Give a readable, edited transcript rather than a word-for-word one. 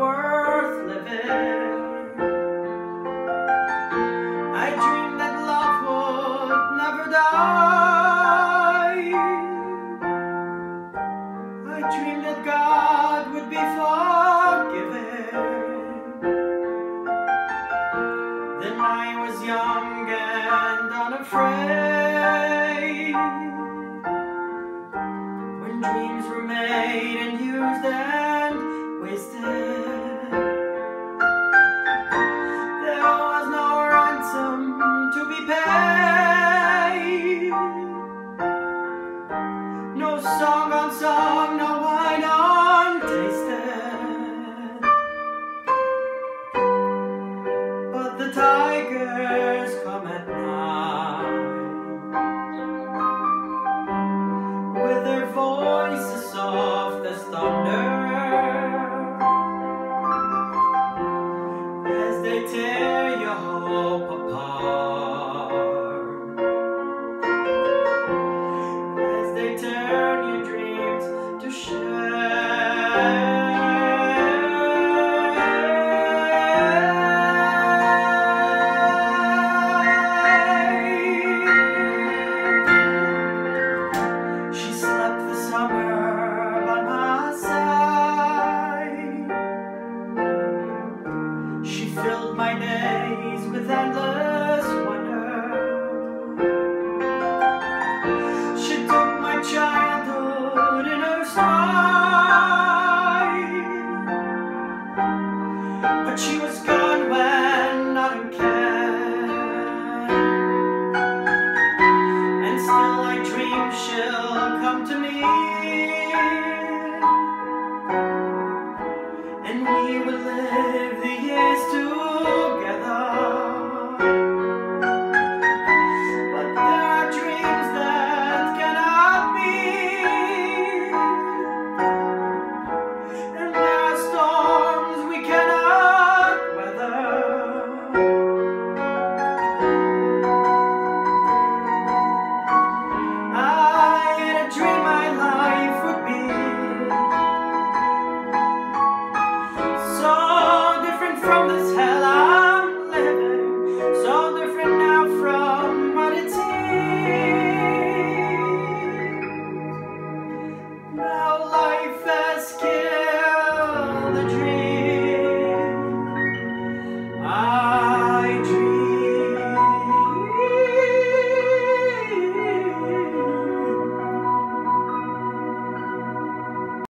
worth living. I dreamed that love would never die. I dreamed that God would be forgiving. Then I was young and unafraid, when dreams were made and used and wasted. There was no ransom to be paid, no song unsung, no wine untasted. But the tigers come at night, with their voices soft as thunder, as they tear your hope apart, as they turn your dreams to shame. She slept the summer by my side. She filled my days with endless wonder. She took my childhood in her stride, but she was gone when I didn't care. And still I dream she'll come to me, and we will live the years together. But there are dreams that cannot be, and there are storms we cannot weather. I had a dream my life would be so different from this hell I'm living, so different now from what it seems. Now life has killed the dream.